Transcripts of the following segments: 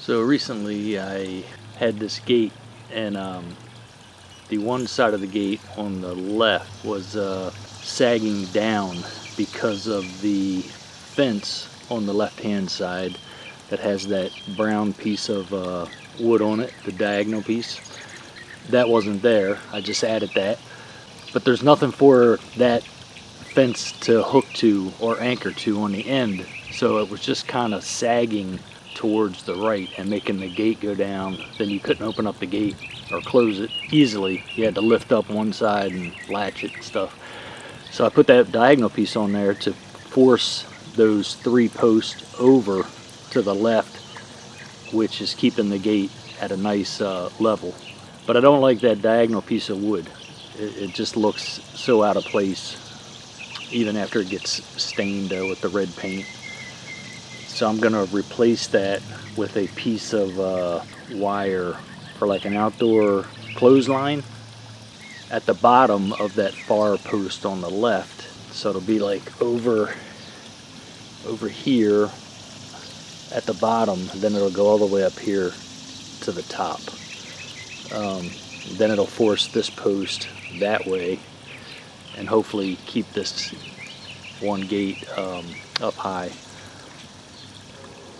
So recently I had this gate, and the one side of the gate on the left was sagging down because of the fence on the left hand side that has that brown piece of wood on it, the diagonal piece. That wasn't there, I just added that. But there's nothing for that fence to hook to or anchor to on the end, so it was just kind of sagging towards the right and making the gate go down. Then you couldn't open up the gate or close it easily. You had to lift up one side and latch it and stuff. So I put that diagonal piece on there to force those 3 posts over to the left, which is keeping the gate at a nice level. But I don't like that diagonal piece of wood. It just looks so out of place even after it gets stained with the red paint. So I'm gonna replace that with a piece of wire for like an outdoor clothesline at the bottom of that far post on the left. So it'll be like over here at the bottom, then it'll go all the way up here to the top. Then it'll force this post that way and hopefully keep this one gate up high.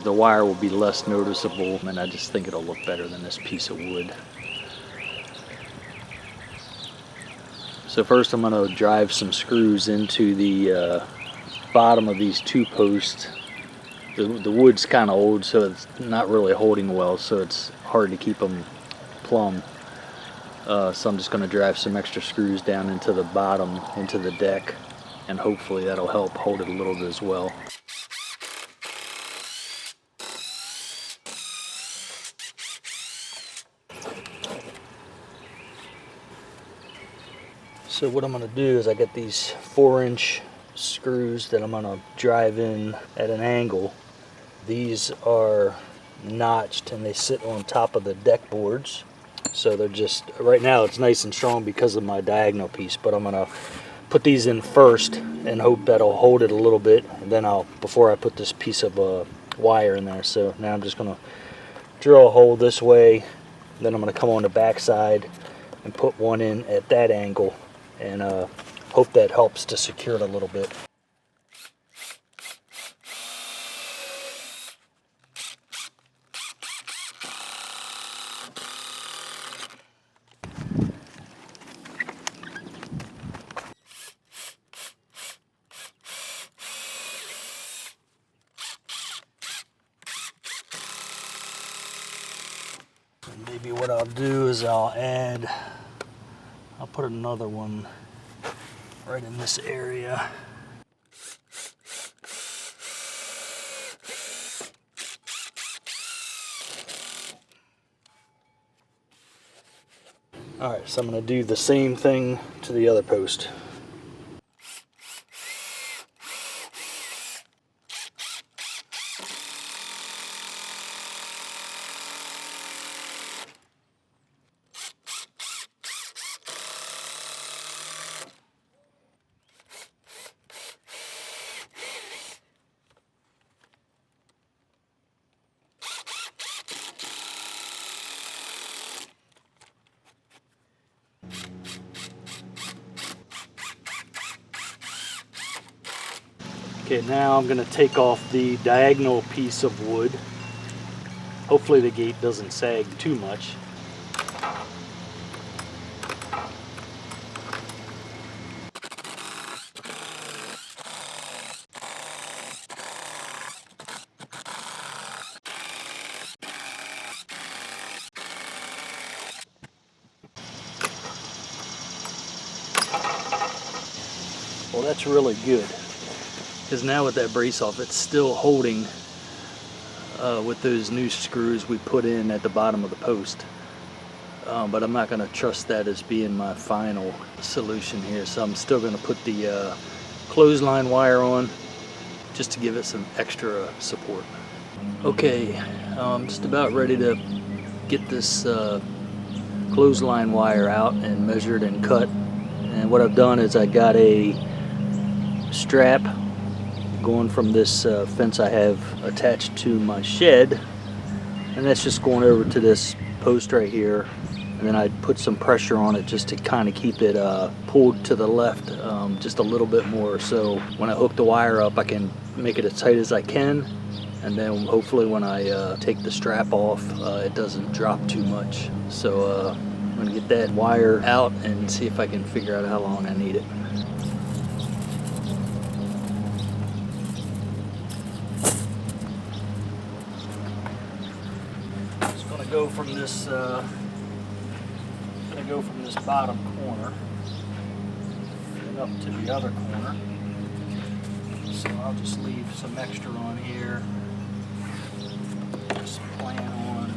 The wire will be less noticeable, and I just think it'll look better than this piece of wood. So first I'm going to drive some screws into the bottom of these 2 posts. The wood's kind of old, so it's not really holding well, so it's hard to keep them plumb. So I'm just going to drive some extra screws down into the bottom, into the deck, and hopefully that'll help hold it a little bit as well. So what I'm going to do is I got these 4-inch screws that I'm going to drive in at an angle. These are notched and they sit on top of the deck boards. So they're just, right now it's nice and strong because of my diagonal piece, but I'm going to put these in first and hope that'll hold it a little bit, and then before I put this piece of wire in there. So now I'm just going to drill a hole this way, then I'm going to come on the back side and put one in at that angle, and hope that helps to secure it a little bit. And maybe what I'll do is I'll put another one right in this area. Alright, so I'm going to do the same thing to the other post. Okay, now I'm going to take off the diagonal piece of wood. Hopefully the gate doesn't sag too much. Well, that's really good, because now with that brace off, it's still holding with those new screws we put in at the bottom of the post. But I'm not going to trust that as being my final solution here, so I'm still going to put the clothesline wire on just to give it some extra support. Okay, I'm just about ready to get this clothesline wire out and measured and cut. And what I've done is I got a strap going from this fence I have attached to my shed and that's just going over to this post right here, and then I put some pressure on it just to kind of keep it pulled to the left just a little bit more, so when I hook the wire up I can make it as tight as I can, and then hopefully when I take the strap off it doesn't drop too much. So I'm gonna get that wire out and see if I can figure out how long I need it. Just gonna go from this bottom corner and up to the other corner. So I'll just leave some extra on here. Just plan on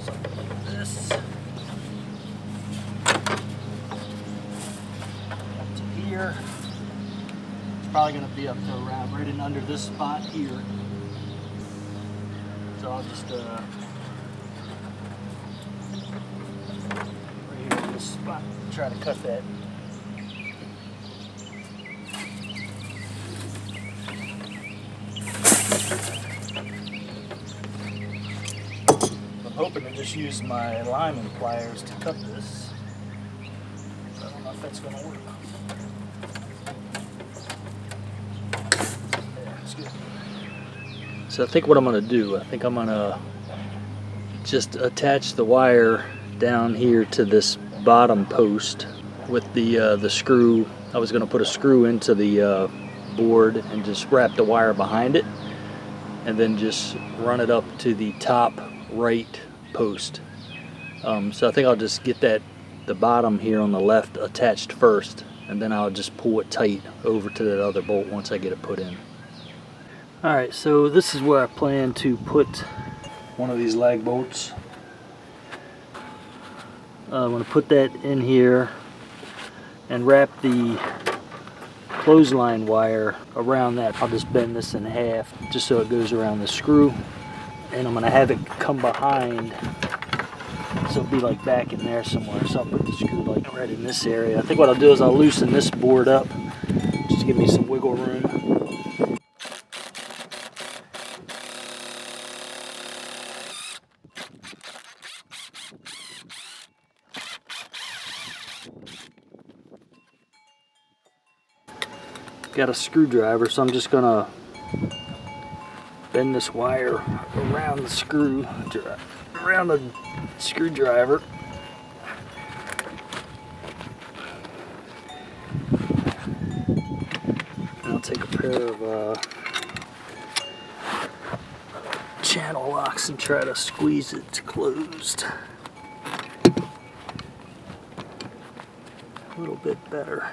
something like this. Up to here. It's probably going to be up to around right in under this spot here. So I'll just right here in this spot try to cut that. I'm hoping to just use my alignment pliers to cut this. I don't know if that's going to work. Yeah, it's good. So I think what I'm going to do, I think I'm going to just attach the wire down here to this bottom post with the screw. I was going to put a screw into the board and just wrap the wire behind it, and then just run it up to the top right post. So I think I'll just get the bottom here on the left attached first, and then I'll just pull it tight over to that other bolt once I get it put in. Alright, so this is where I plan to put one of these lag bolts. I'm going to put that in here and wrap the clothesline wire around that. I'll just bend this in half just so it goes around the screw, and I'm going to have it come behind, so it'll be like back in there somewhere. So I'll put the screw like right in this area. I think what I'll do is I'll loosen this board up just to give me some wiggle room. Got a screwdriver, so I'm just gonna bend this wire around the screwdriver. And I'll take a pair of channel locks and try to squeeze it closed. A little bit better.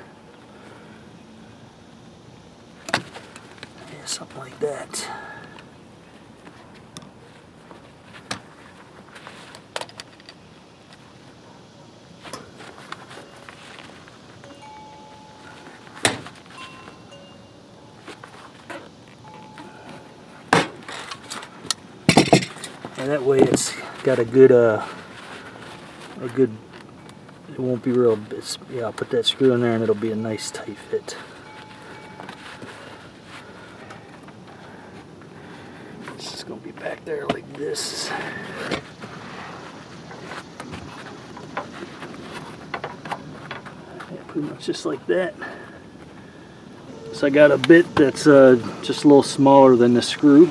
Yeah, something like that. And that way it's got a good, it won't be real, yeah, I'll put that screw in there and it'll be a nice tight fit. It's just going to be back there like this. Yeah, pretty much just like that. So I got a bit that's just a little smaller than the screw.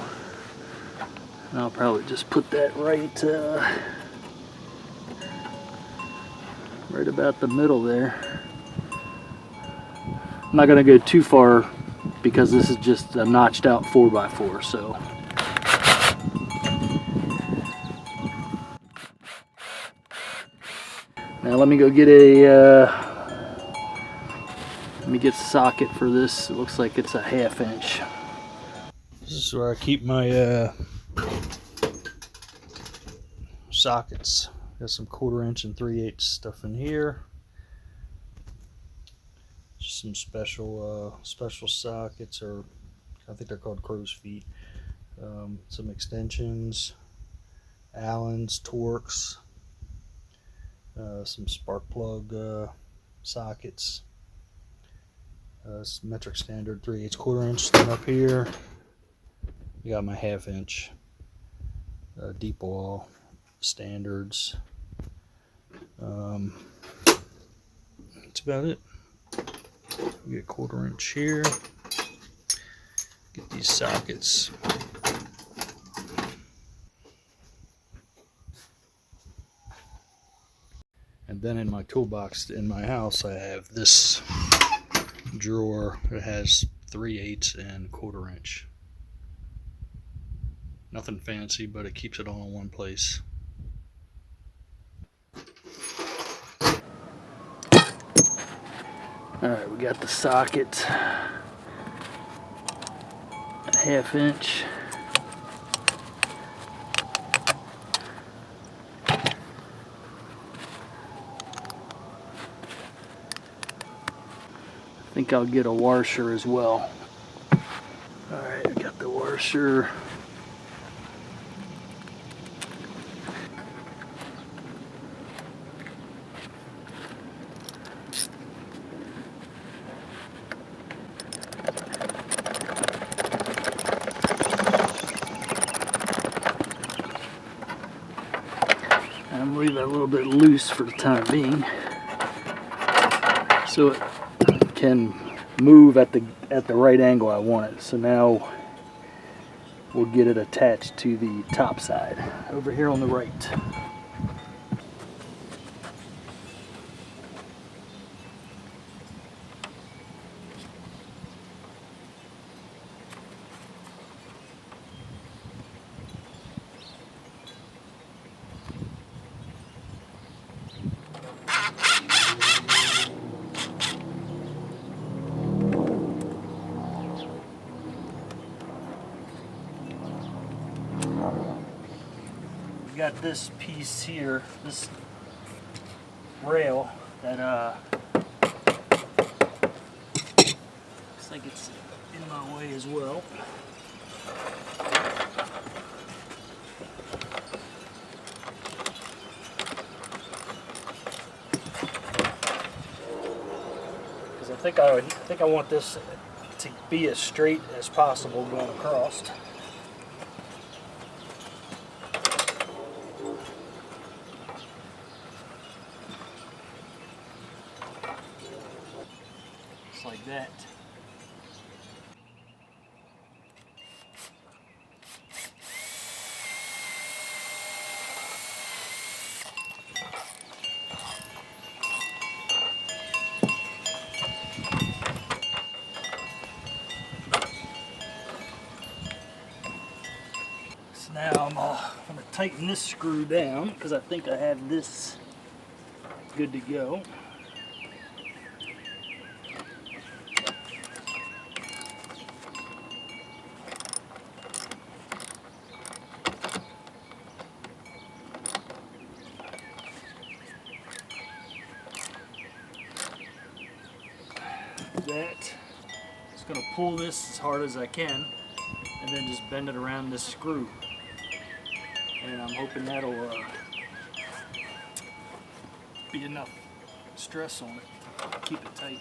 And I'll probably just put that right about the middle there. I'm not going to go too far because this is just a notched out 4x4, so. Now let me go get let me get the socket for this. It looks like it's a 1/2 inch. This is where I keep my sockets. Got some 1/4 inch and 3/8 stuff in here. Just some special sockets, or I think they're called crow's feet. Some extensions, Allens, Torx, some spark plug sockets, metric standard 3/8 1/4 inch thing up here. We got my 1/2 inch. deep oil standards. That's about it. We get 1/4 inch here. Get these sockets. And then in my toolbox in my house, I have this drawer that has 3/8 and 1/4 inch. Nothing fancy, but it keeps it all in one place. Alright, we got the socket, a 1/2 inch. I think I'll get a washer as well. Alright, I got the washer. I'm gonna leave that a little bit loose for the time being, so it can move at the right angle I want it. So now we'll get it attached to the top side over here on the right. We got this piece here, this rail that looks like it's in my way as well. Because I think I want this to be as straight as possible going across. Just like that. So now I'm going to tighten this screw down because I think I have this good to go. That. Just going to pull this as hard as I can and then just bend it around this screw. And I'm hoping that'll be enough stress on it to keep it tight.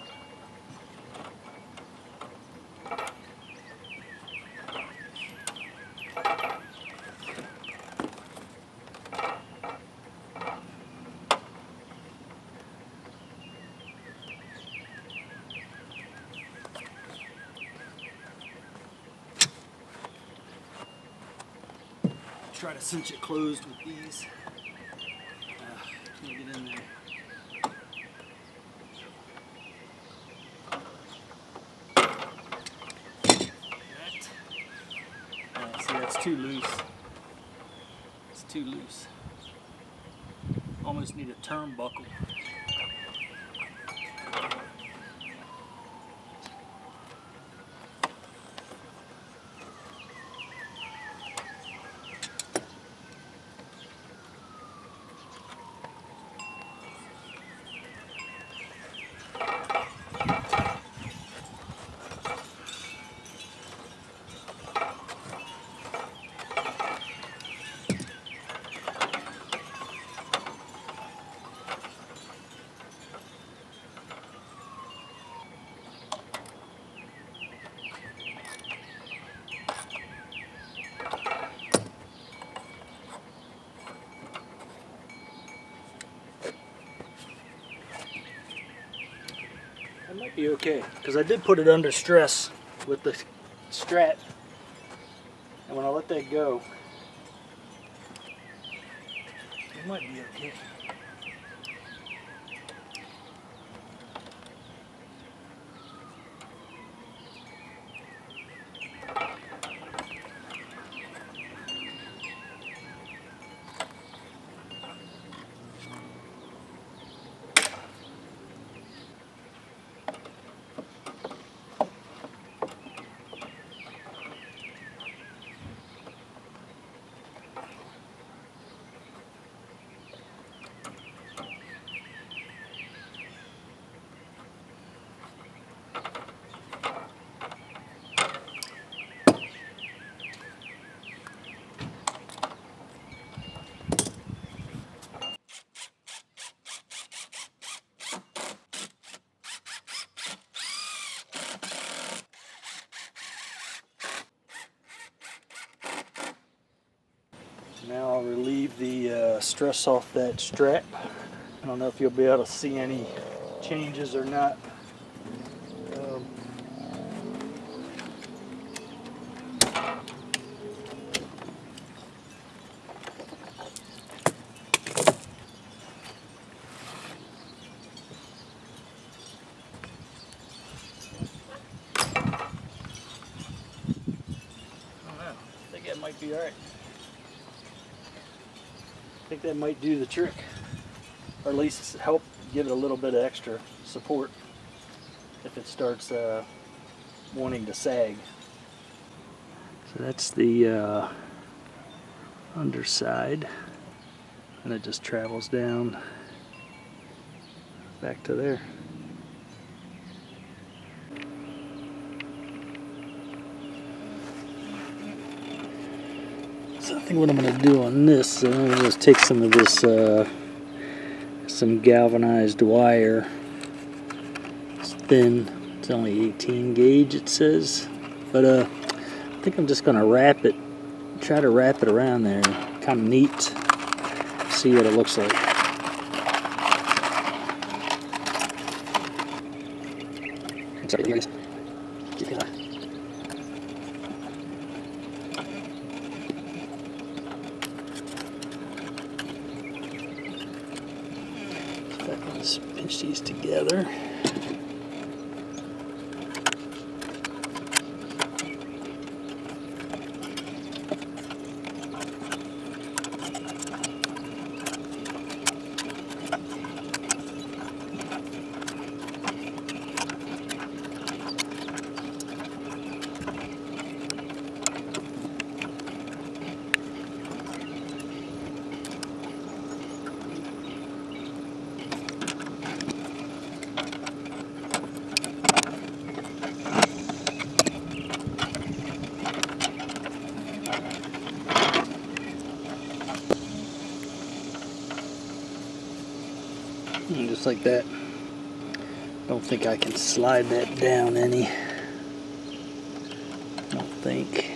Try to cinch it closed with these. Can't get in there. See, that's too loose. It's too loose. Almost need a turnbuckle. Might be okay, because I did put it under stress with the strap, and when I let that go, it might be okay. Now I'll relieve the stress off that strap. I don't know if you'll be able to see any changes or not. I think that might be alright. I think that might do the trick, or at least help give it a little bit of extra support if it starts wanting to sag. So that's the underside, and it just travels down back to there. So I think what I'm going to do on this, I'm going to just take some of this, some galvanized wire. It's thin, it's only 18 gauge it says, but I think I'm just going to wrap it, try to wrap it around there, kind of neat, see what it looks like. Sorry, guys. Let's pinch these together. And just like that. Don't think I can slide that down any. Don't think.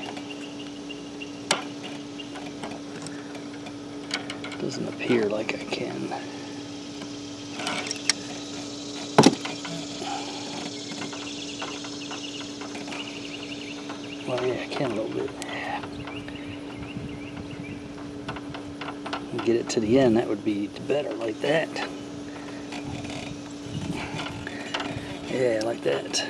Doesn't appear like I can. Well, yeah, I can a little bit. Get it to the end, that would be better, like that. Yeah, like that.